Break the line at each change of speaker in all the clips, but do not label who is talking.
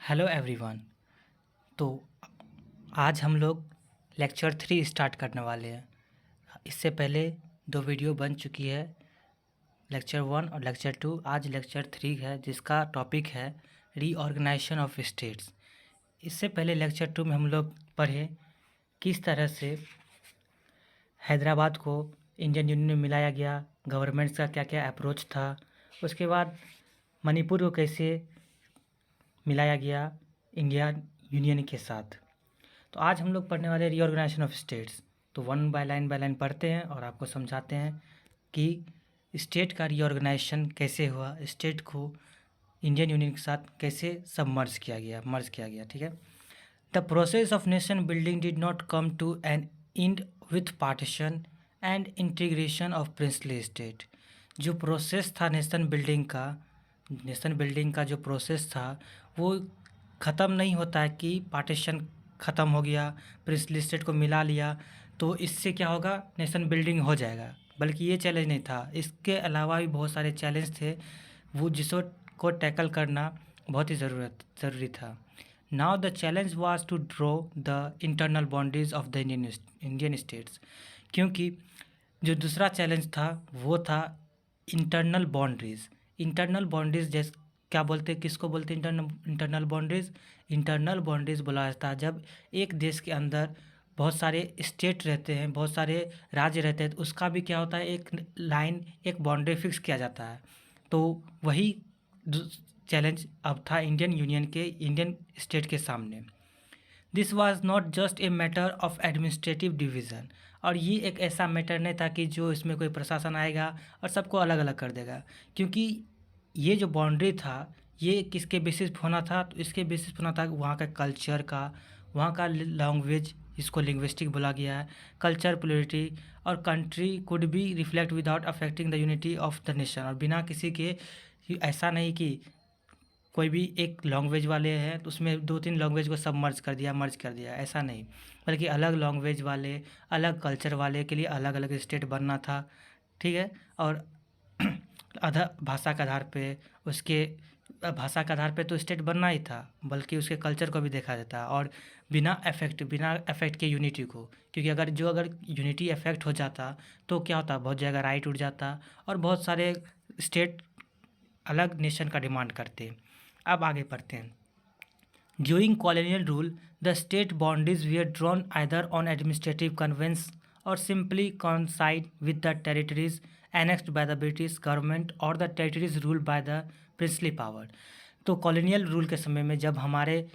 Hello everyone. तो आज हम लोग लेक्चर 3 स्टार्ट करने वाले हैं। इससे पहले 2 वीडियो बन चुकी है, लेक्चर 1 और लेक्चर 2। आज लेक्चर 3 है जिसका टॉपिक है रीऑर्गेनाइजेशन ऑफ स्टेट्स। इससे पहले लेक्चर 2 में हम लोग पढ़े किस तरह से हैदराबाद को इंडियन यूनियन में मिलाया गया, गवर्नमेंट्स का क्या क्या अप्रोच था। उसके बाद मणिपुर को कैसे मिलाया गया इंडियन यूनियन के साथ। तो आज हम लोग पढ़ने वाले रीऑर्गेनाइजेशन ऑफ स्टेट्स। तो वन बाय लाइन पढ़ते हैं और आपको समझाते हैं कि स्टेट का रीऑर्गेनाइजेशन कैसे हुआ, स्टेट को इंडियन यूनियन के साथ कैसे सब मर्ज किया गया। ठीक है। The process of nation building did not come to an end with partition and integration of princely state. जो प्रोसेस था नेशन बिल्डिंग का जो प्रोसेस था वो ख़त्म नहीं होता है कि पार्टीशन ख़त्म हो गया, प्रिंसली स्टेट को मिला लिया तो इससे क्या होगा, नेशन बिल्डिंग हो जाएगा। बल्कि ये चैलेंज नहीं था, इसके अलावा भी बहुत सारे चैलेंज थे वो जिसको टैकल करना बहुत ही ज़रूरी था। Now the challenge was to draw the internal boundaries of the Indian states. क्योंकि जो दूसरा चैलेंज था वो था इंटरनल बाउंड्रीज जैसे क्या बोलते, किसको बोलते इंटरनल बाउंड्रीज बोला जाता है जब एक देश के अंदर बहुत सारे स्टेट रहते हैं, बहुत सारे राज्य रहते हैं, तो उसका भी क्या होता है, एक लाइन, एक बाउंड्री फिक्स किया जाता है। तो वही चैलेंज अब था इंडियन स्टेट के सामने। This was not just a matter of administrative division. और ये एक ऐसा मैटर नहीं था कि जो इसमें कोई प्रशासन आएगा और सबको अलग अलग कर देगा। क्योंकि ये जो बाउंड्री था ये किसके बेसिस पे होना था, तो इसके बेसिस पे होना था वहाँ का कल्चर का, वहाँ का लैंग्वेज, इसको लिंग्विस्टिक बोला गया है, कल्चर, पोलिटी और country could be reflect without affecting the unity of the nation. और बिना किसी के, ऐसा नहीं कि कोई भी एक लैंग्वेज वाले हैं तो उसमें 2-3 लैंग्वेज को सब मर्ज कर दिया, ऐसा नहीं। बल्कि अलग लैंग्वेज वाले, अलग कल्चर वाले के लिए अलग अलग स्टेट बनना था। ठीक है। और भाषा के आधार पे, उसके भाषा के आधार पे तो स्टेट बनना ही था, बल्कि उसके कल्चर को भी देखा जाता है। और बिना अफेक्ट के यूनिटी को, क्योंकि अगर यूनिटी अफेक्ट हो जाता तो क्या होता, बहुत जगह राइट उठ जाता और बहुत सारे स्टेट अलग नेशन का डिमांड करते। अब आगे पढ़ते हैं। During colonial rule the state boundaries were drawn either on administrative convenience और simply coincided with the territories annexed by the British government और the territories ruled by the princely power. तो colonial rule के समय में जब हमारे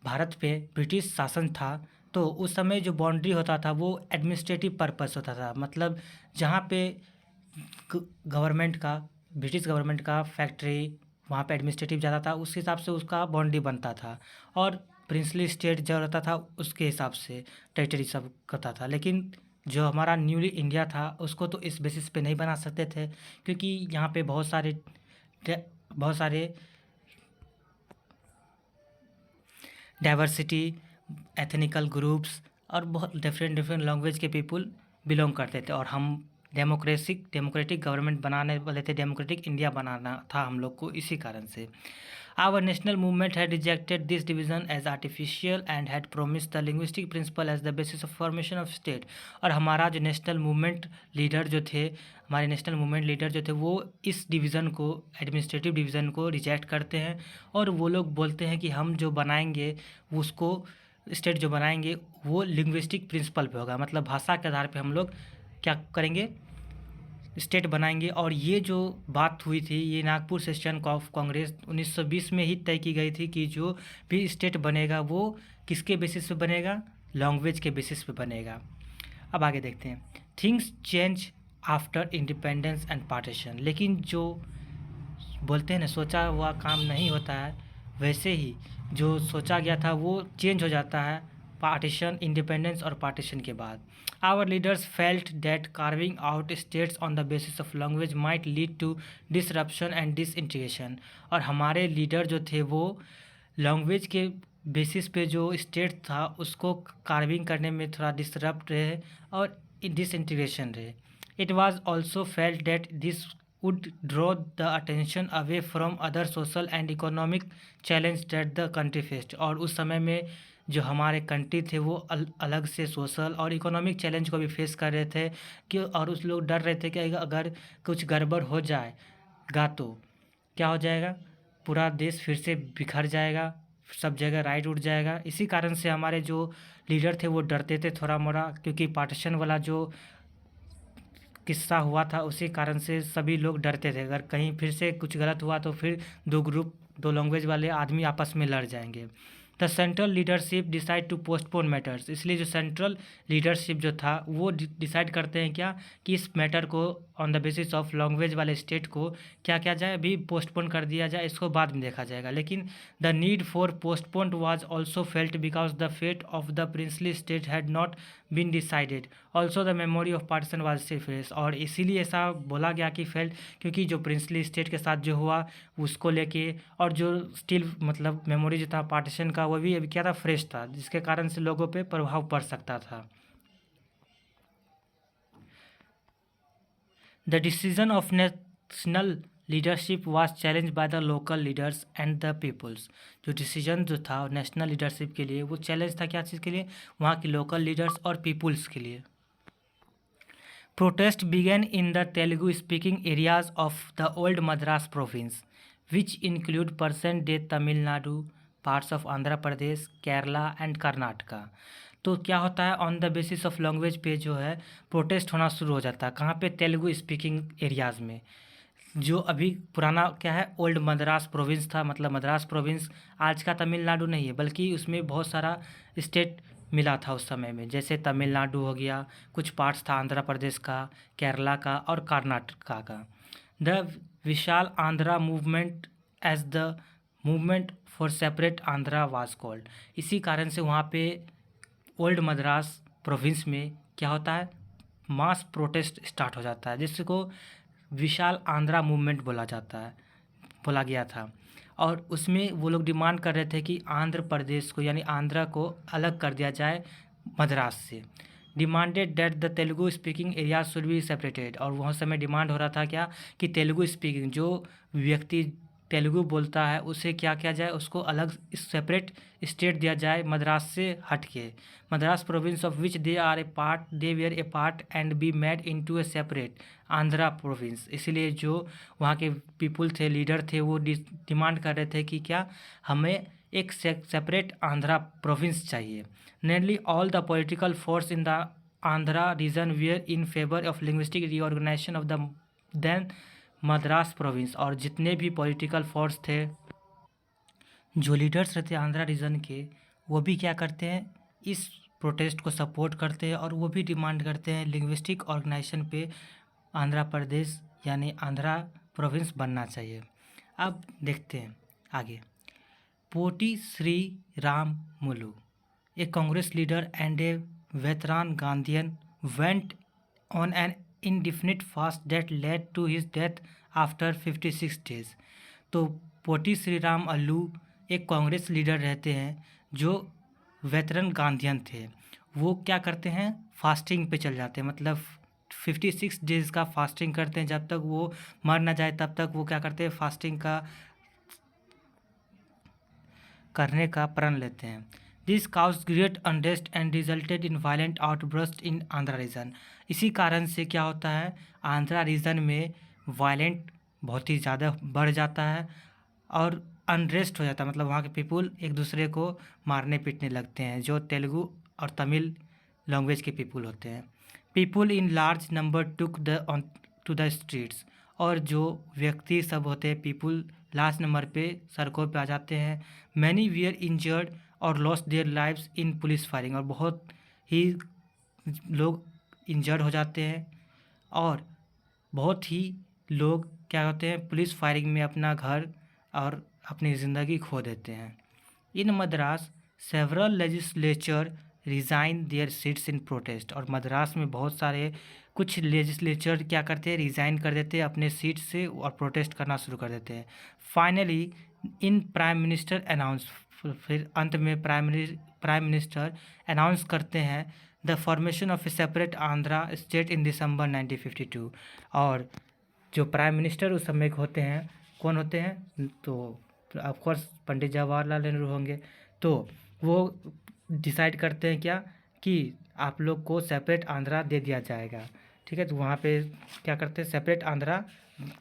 भारत पे British शासन था तो उस समय जो बाउंड्री होता था वो एडमिनिस्ट्रेटिव पर्पस होता था। मतलब जहाँ पे ब्रिटिश गवर्नमेंट का फैक्ट्री वहाँ पे एडमिनिस्ट्रेटिव ज़्यादा था, उस हिसाब से उसका बाउंड्री बनता था। और प्रिंसली स्टेट जो रहता था उसके हिसाब से टेरिटरी सब करता था। लेकिन जो हमारा न्यूली इंडिया था उसको तो इस बेसिस पे नहीं बना सकते थे, क्योंकि यहाँ पे बहुत सारे डाइवर्सिटी, एथनिकल ग्रुप्स और बहुत डिफरेंट लैंग्वेज के पीपल बिलोंग करते थे। और हम डेमोक्रेटिक गवर्नमेंट बनाने वाले थे, डेमोक्रेटिक इंडिया बनाना था हम लोग को। इसी कारण से our national movement had rejected this division as artificial and had promised the linguistic principle as the basis of formation of state. और हमारा जो नेशनल मूवमेंट लीडर जो थे वो इस डिवीज़न को, एडमिनिस्ट्रेटिव डिवीज़न को रिजेक्ट करते हैं। और वो लोग बोलते हैं कि हम जो बनाएंगे उसको, स्टेट जो बनाएंगे वो लिंग्विस्टिक प्रिंसिपल पे होगा, मतलब भाषा के आधार पे हम लोग क्या करेंगे, स्टेट बनाएंगे। और ये जो बात हुई थी ये नागपुर सेशन ऑफ कांग्रेस 1920 में ही तय की गई थी कि जो भी स्टेट बनेगा वो किसके बेसिस पे बनेगा, लैंग्वेज के बेसिस पे बनेगा। अब आगे देखते हैं। Things change after independence and partition. लेकिन जो बोलते हैं ना, सोचा हुआ काम नहीं होता है, वैसे ही जो सोचा गया था वो चेंज हो जाता है पार्टीशन, इंडिपेंडेंस और पार्टीशन के बाद। Our leaders felt that carving out states on the basis of language might lead to disruption and disintegration. और हमारे लीडर जो थे वो लैंग्वेज के बेसिस पे जो स्टेट था उसको कार्विंग करने में थोड़ा डिसरप्ट रहे और डिसइंटीग्रेशन रहे। It was also felt that this would draw the attention away from other social and economic challenge that the country faced। और उस समय में जो हमारे कंट्री थे वो अलग से सोशल और इकोनॉमिक चैलेंज को भी फेस कर रहे थे कि, और उस लोग डर रहे थे कि अगर कुछ गड़बड़ हो जाएगा तो क्या हो जाएगा, पूरा देश फिर से बिखर जाएगा, सब जगह राइट उठ जाएगा। इसी कारण से हमारे जो लीडर थे वो डरते थे थोड़ा मोड़ा, क्योंकि पार्टीशन वाला जो किस्सा हुआ था उसी कारण से सभी लोग डरते थे, अगर कहीं फिर से कुछ गलत हुआ तो फिर दो लैंग्वेज वाले आदमी आपस में लड़ जाएंगे। The central leadership decide to postpone matters. इसलिए जो सेंट्रल लीडरशिप जो था वो डिसाइड करते हैं क्या कि इस मैटर को on the basis of language वाले स्टेट को क्या किया जाए, अभी पोस्टपोन कर दिया जाए, इसको बाद में देखा जाएगा। लेकिन the need for postponed was also felt because the fate of the princely state had not been decided, also the memory of partition was still fresh. और इसीलिए ऐसा बोला गया कि फेल्ट, क्योंकि जो प्रिंसली स्टेट के साथ जो हुआ उसको लेके, और जो स्टिल मतलब मेमोरी जो था पार्टीशन का वो भी अभी क्या था, फ्रेश था, जिसके कारण से लोगों पे प्रभाव पड़ सकता था। The decision of national leadership was challenge by the local leaders and the peoples. जो डिसीजन जो था नेशनल लीडरशिप के लिए वो चैलेंज था क्या चीज़ के लिए, वहाँ की लोकल लीडर्स और पीपल्स के लिए। Protest begin in the Telugu speaking areas of the old Madras province which include percent day Tamil Nadu, parts of Andhra Pradesh, Kerala and Karnataka. तो क्या होता है, on the basis of language पे जो है प्रोटेस्ट होना शुरू हो जाता है। कहाँ पे, तेलुगु स्पीकिंग एरियाज़ में। जो अभी पुराना क्या है, ओल्ड मद्रास प्रोविंस था, मतलब मद्रास प्रोविंस आज का तमिलनाडु नहीं है, बल्कि उसमें बहुत सारा स्टेट मिला था उस समय में, जैसे तमिलनाडु हो गया, कुछ पार्ट्स था आंध्र प्रदेश का, केरला का और कर्नाटका का। The Vishal Andhra movement as the movement for separate Andhra was called. इसी कारण से वहाँ पे ओल्ड मद्रास प्रोविंस में क्या होता है, मास प्रोटेस्ट स्टार्ट हो जाता है, जिसको विशाल आंध्रा मूवमेंट बोला गया था। और उसमें वो लोग डिमांड कर रहे थे कि आंध्र प्रदेश को यानी आंध्रा को अलग कर दिया जाए मद्रास से। Demanded that the Telugu speaking area should be separated. और वहाँ समय डिमांड हो रहा था क्या कि तेलुगु स्पीकिंग जो व्यक्ति तेलुगु बोलता है उसे क्या किया जाए, उसको अलग सेपरेट स्टेट दिया जाए मद्रास से हट के। Madras province of which they were a part and be made into a separate Andhra province. इसीलिए जो वहाँ के पीपल थे, लीडर थे, वो डिमांड कर रहे थे कि क्या हमें एक सेपरेट आंध्रा प्रोविंस चाहिए। Nearly all the political force in the Andhra region were in favour of linguistic reorganisation of the then Madras province. और जितने भी पॉलिटिकल फोर्स थे, जो लीडर्स रहते आंध्रा रीजन के, वो भी क्या करते हैं, इस प्रोटेस्ट को सपोर्ट करते हैं और वो भी डिमांड करते हैं लिंग्विस्टिक ऑर्गेनाइजेशन पे आंध्र प्रदेश यानी आंध्रा प्रोविंस बनना चाहिए। अब देखते हैं आगे। Potti Sriramulu, a Congress leader and a veteran Gandhian, went on an indefinite fast that led to his death after 56 days। तो पोटी श्री राम अल्लू एक कांग्रेस लीडर रहते हैं जो वेतरन गांधीयन थे। वो क्या करते हैं, फास्टिंग पे चल जाते हैं, मतलब 56 डेज़ का फास्टिंग करते हैं, जब तक वो मर ना जाए तब तक वो क्या करते हैं, फास्टिंग करने का प्रण लेते हैं। This cause great unrest and resulted in violent outburst in Andhra region. इसी कारण से क्या होता है, आंध्रा रीजन में वायलेंट बहुत ही ज़्यादा बढ़ जाता है और अनरेस्ट हो जाता है, मतलब वहाँ के पीपल एक दूसरे को मारने पीटने लगते हैं, जो तेलुगु और तमिल लैंग्वेज के पीपल होते हैं। People in large number took to the streets. और जो व्यक्ति सब होते हैं, पीपल लार्ज नंबर पे सड़कों पे आ जाते हैं। मैनी वियर इंजर्ड और lost their lives in police firing. और बहुत ही लोग इंजर्ड हो जाते हैं और बहुत ही लोग क्या होते हैं, पुलिस फायरिंग में अपना घर और अपनी ज़िंदगी खो देते हैं। In Madras several legislature resign their seats in protest. और मद्रास में बहुत सारे कुछ लेजिस्लेचर क्या करते हैं, रिज़ाइन कर देते हैं अपने सीट से और प्रोटेस्ट करना शुरू कर देते हैं। Finally in prime minister announce, फिर अंत में प्राइम मिनिस्टर अनाउंस करते हैं the formation of a separate Andhra state in December 1952। और जो प्राइम मिनिस्टर उस समय के होते हैं, कौन होते हैं, तो ऑफ कोर्स पंडित जवाहरलाल नेहरू होंगे। तो वो डिसाइड करते हैं क्या, कि आप लोग को सेपरेट आंध्रा दे दिया जाएगा, ठीक है। तो वहाँ पे क्या करते हैं, सेपरेट आंध्रा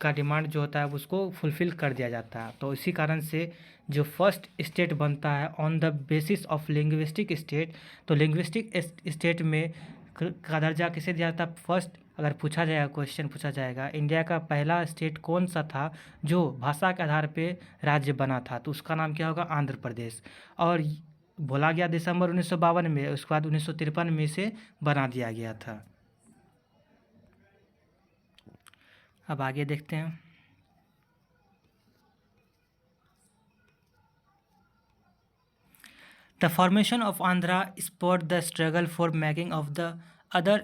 का डिमांड जो होता है उसको फुलफ़िल कर दिया जाता है। तो इसी कारण से जो फर्स्ट स्टेट बनता है on the basis of linguistic state, तो लिंग्विस्टिक स्टेट में का दर्जा किसे दिया जाता है फर्स्ट, अगर पूछा जाएगा, क्वेश्चन पूछा जाएगा इंडिया का पहला स्टेट कौन सा था जो भाषा के आधार पे राज्य बना था, तो उसका नाम क्या होगा, आंध्र प्रदेश। और बोला गया दिसंबर 1952 में, उसके बाद 1953 में इसे बना दिया गया था। अब आगे देखते हैं। The formation of Andhra spurred the struggle for making of the other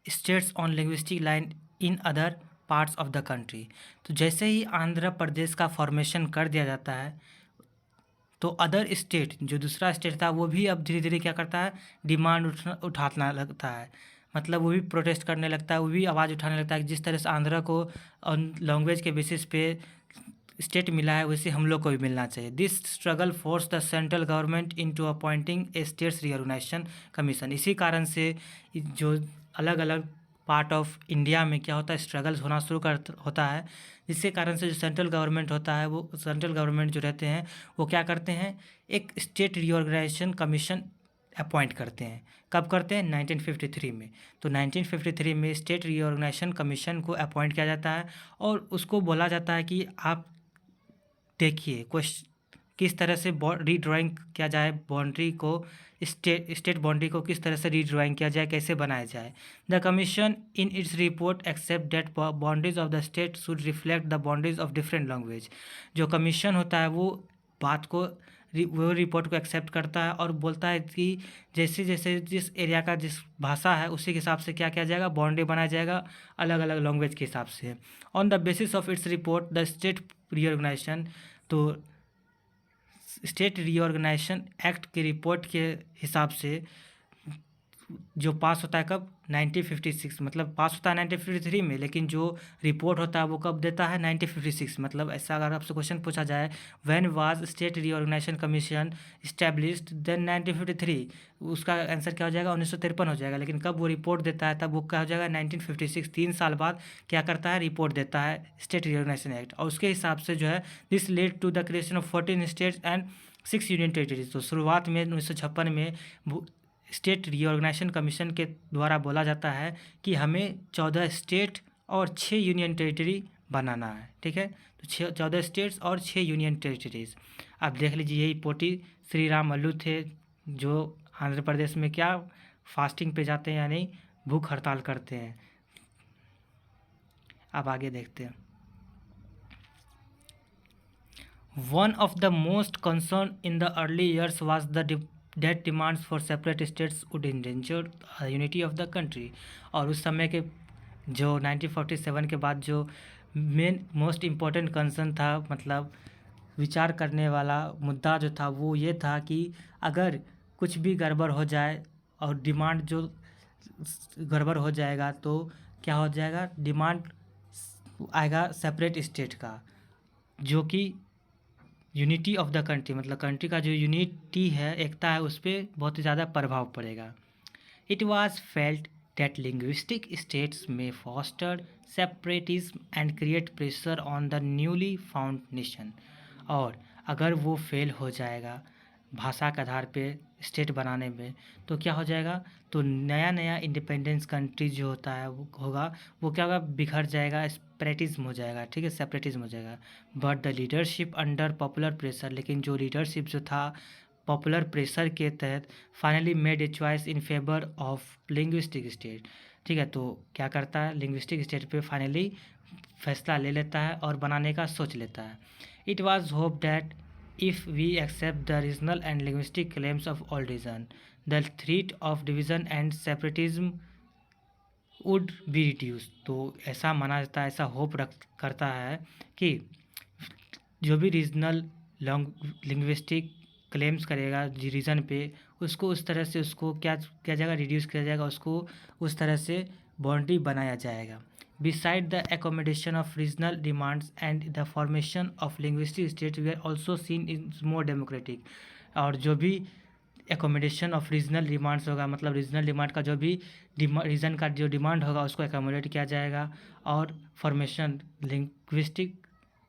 states on linguistic line in other parts of the country। तो जैसे ही आंध्र प्रदेश का फॉर्मेशन कर दिया जाता है, तो अदर स्टेट, जो दूसरा स्टेट था, वो भी अब धीरे धीरे क्या करता है, डिमांड उठाना लगता है। मतलब वो भी प्रोटेस्ट करने लगता है, वो भी आवाज़ उठाने लगता है कि जिस तरह से आंध्र को लैंग्वेज के बेसिस पे स्टेट मिला है, वैसे हम लोग को भी मिलना चाहिए। This struggle force the central government into appointing a states reorganisation commission. इसी कारण से जो अलग अलग पार्ट ऑफ इंडिया में क्या होता है, स्ट्रगल्स होना शुरू कर होता है, जिसके कारण से जो सेंट्रल गवर्नमेंट होता है, वो सेंट्रल गवर्नमेंट जो रहते हैं वो क्या करते हैं, एक स्टेट रीऑर्गेनाइजेशन कमीशन अपॉइंट करते हैं। कब करते हैं, 1953 में। तो 1953 में स्टेट रीऑर्गेनाइजेशन कमीशन को अपॉइंट किया जाता है और उसको बोला जाता है कि आप देखिए किस तरह से रीड्राइंग किया जाए, बाउंड्री को, स्टेट बाउंड्री को किस तरह से रीड्राइंग किया जाए, कैसे बनाया जाए। The commission in its report accept that boundaries of the state should reflect the boundaries of different language. जो कमीशन होता है वो बात को, वो रिपोर्ट को एक्सेप्ट करता है और बोलता है कि जैसे जैसे जिस एरिया का जिस भाषा है उसी के हिसाब से क्या किया जाएगा, बाउंड्री बनाया जाएगा अलग अलग लैंग्वेज के हिसाब से। On the basis of its report the state reorganisation, तो स्टेट रीऑर्गेनाइजेशन एक्ट की रिपोर्ट के हिसाब से जो पास होता है कब, 1956, मतलब पास होता है 1953 में, लेकिन जो रिपोर्ट होता है वो कब देता है, 1956। मतलब ऐसा अगर आपसे क्वेश्चन पूछा जाए, when was state reorganisation commission established, then 1953, उसका आंसर क्या हो जाएगा, 1953 हो जाएगा। लेकिन कब वो रिपोर्ट देता है, तब वो क्या हो जाएगा, 1956। 3 साल बाद क्या करता है, रिपोर्ट देता है स्टेट रीऑर्गेनाइजेशन एक्ट, और उसके हिसाब से जो है this led to the creation of 14 states and 6 union territories. तो शुरुआत में 1956 में स्टेट रीऑर्गेनाइजेशन कमीशन के द्वारा बोला जाता है कि हमें 14 स्टेट और 6 यूनियन टेरिटरी बनाना है, ठीक है। तो 14 स्टेट्स और 6 यूनियन टेरिटरीज। अब देख लीजिए, यही पोटी श्री राम मल्लू थे, जो आंध्र प्रदेश में क्या फास्टिंग पे जाते हैं, यानी भूख हड़ताल करते हैं। अब आगे देखते हैं। One of the most concern in the early years was the that demands for separate states would endanger unity of the country. और उस समय के जो 1947 के बाद जो मेन मोस्ट इम्पोर्टेंट कंसर्न था, मतलब विचार करने वाला मुद्दा जो था, वो ये था कि अगर कुछ भी गड़बड़ हो जाए और डिमांड जो गड़बड़ हो जाएगा तो क्या हो जाएगा, डिमांड आएगा सेपरेट स्टेट का, जो कि यूनिटी ऑफ द कंट्री, मतलब कंट्री का जो यूनिटी है, एकता है, उस पर बहुत ही ज़्यादा प्रभाव पड़ेगा। It was felt that linguistic states may foster separatism and create pressure on the newly found nation. और अगर वो फेल हो जाएगा भाषा के आधार पे स्टेट बनाने में, तो क्या हो जाएगा, तो नया नया इंडिपेंडेंस कंट्री जो होता है वो होगा, वो क्या होगा, बिखर जाएगा, सेपरेटिज्म हो जाएगा, ठीक है, सेपरेटिज्म हो जाएगा। But the leadership under popular pressure, लेकिन जो लीडरशिप जो था पॉपुलर प्रेशर के तहत, finally made a choice in favour of linguistic state, ठीक है। तो क्या करता है, लिंग्विस्टिक स्टेट पे फाइनली फैसला ले लेता है और बनाने का सोच लेता है। It was hope that if we accept the regional and linguistic claims of all region, the threat of division and separatism would be reduced। तो ऐसा माना जाता है, ऐसा होप करता है कि जो भी रीजनल लिंग्विस्टिक क्लेम्स करेगा रीजन पे, उसको उस तरह से उसको क्या किया जाएगा, रिड्यूस किया जाएगा, उसको उस तरह से बाउंड्री बनाया जाएगा। Beside the accommodation of regional demands and the formation of linguistic states were also seen is more democratic। और जो भी एकोमोडेशन ऑफ रीजनल डिमांड्स होगा, मतलब रीजनल डिमांड का जो भी रीजन का जो डिमांड होगा उसको एकोमोडेट किया जाएगा। और फॉर्मेशन लिंग्विस्टिक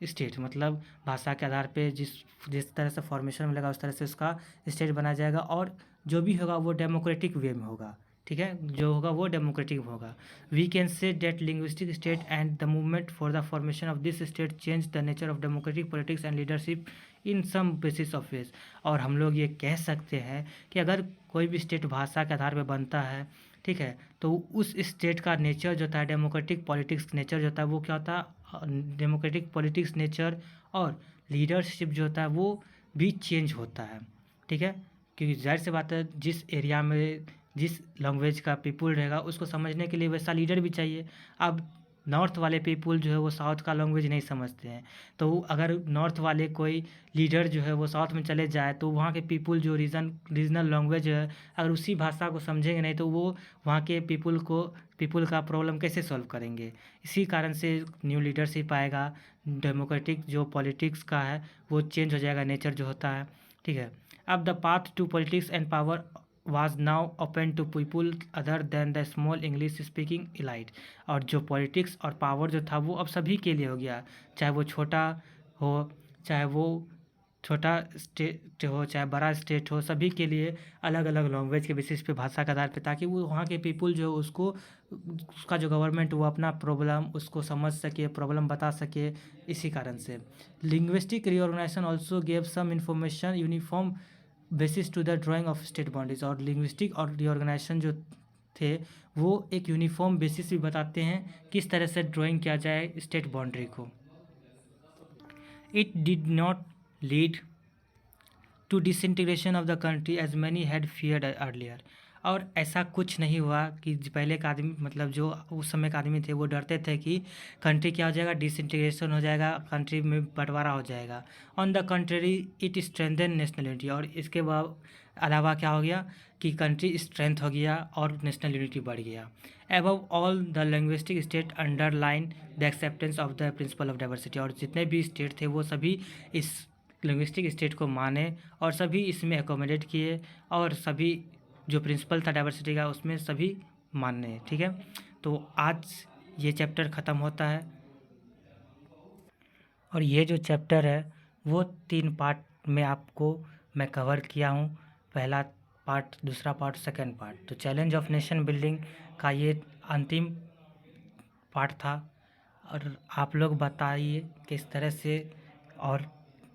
स्टेट, मतलब भाषा के आधार पे जिस जिस तरह से फॉर्मेशन मिलेगा उस तरह से उसका स्टेट बनाया जाएगा। और जो भी होगा वो डेमोक्रेटिक वे में होगा, ठीक है, जो होगा वो डेमोक्रेटिक होगा। We can say that linguistic state and the movement for the formation of this state change the nature of democratic politics and leadership in some basis of ways. और हम लोग ये कह सकते हैं कि अगर कोई भी स्टेट भाषा के आधार पर बनता है, ठीक है, तो उस स्टेट का नेचर जो होता है, डेमोक्रेटिक पॉलिटिक्स नेचर जो होता है वो क्या होता है, डेमोक्रेटिक पॉलिटिक्स नेचर और लीडरशिप जो होता है वो भी चेंज होता है, ठीक है। क्योंकि जाहिर सी बात है जिस एरिया में जिस लैंग्वेज का पीपुल रहेगा उसको समझने के लिए वैसा लीडर भी चाहिए। अब नॉर्थ वाले पीपुल जो है वो साउथ का लैंग्वेज नहीं समझते हैं, तो अगर नॉर्थ वाले कोई लीडर जो है वो साउथ में चले जाए तो वहाँ के पीपुल जो रीजनल लैंग्वेज है अगर उसी भाषा को समझेंगे नहीं तो वो वहाँ के पीपुल का प्रॉब्लम कैसे सॉल्व करेंगे। इसी कारण से न्यू लीडरशिप आएगा, डेमोक्रेटिक जो पॉलिटिक्स का है वो चेंज हो जाएगा, नेचर जो होता है, ठीक है। अब the path to politics and power was now open to people other than the small English speaking elite। और जो पॉलिटिक्स और पावर जो था वो अब सभी के लिए हो गया, चाहे वो छोटा हो, चाहे वो छोटा स्टेट हो, चाहे बड़ा स्टेट हो, सभी के लिए अलग अलग लैंग्वेज के बेसिस पे भाषा के आधार पे, ताकि वो वहाँ के पीपुल जो उसको उसका जो गवर्नमेंट वो अपना प्रॉब्लम उसको समझ सके, प्रॉब्लम बता सके। इसी कारण से linguistic reorganisation also gave some information uniform basis to the drawing of state boundaries. और लिंग्विस्टिक और रीऑर्गेनाइजेशन जो थे वो एक यूनिफॉर्म बेसिस भी बताते हैं किस तरह से ड्राइंग किया जाए स्टेट बाउंड्री को। It did not lead to disintegration of the country as many had feared earlier. और ऐसा कुछ नहीं हुआ कि पहले का आदमी, मतलब जो उस समय का आदमी थे वो डरते थे कि कंट्री क्या हो जाएगा, डिसइंटीग्रेशन हो जाएगा, कंट्री में बंटवारा हो जाएगा। On the country it strengthen national unity. और इसके अलावा क्या हो गया कि कंट्री स्ट्रेंथ हो गया और नेशनल यूनिटी बढ़ गया। Above all the linguistic state underline the acceptance of the principle of diversity. और जितने भी स्टेट थे वो सभी इस लिंग्विस्टिक स्टेट को माने और सभी इसमें एकोमोडेट किए और सभी जो प्रिंसिपल था डाइवर्सिटी का उसमें सभी मानने हैं, ठीक है। तो आज ये चैप्टर ख़त्म होता है और ये जो चैप्टर है वो 3 पार्ट में आपको मैं कवर किया हूँ, पहला पार्ट, दूसरा पार्ट, सेकंड पार्ट। तो चैलेंज ऑफ नेशन बिल्डिंग का ये अंतिम पार्ट था। और आप लोग बताइए किस तरह से और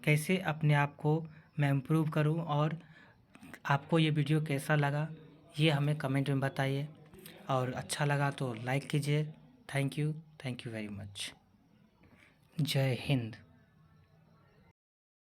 कैसे अपने आप को मैं इम्प्रूव करूं, और आपको ये वीडियो कैसा लगा ये हमें कमेंट में बताइए, और अच्छा लगा तो लाइक कीजिए। Thank you very much. जय हिंद।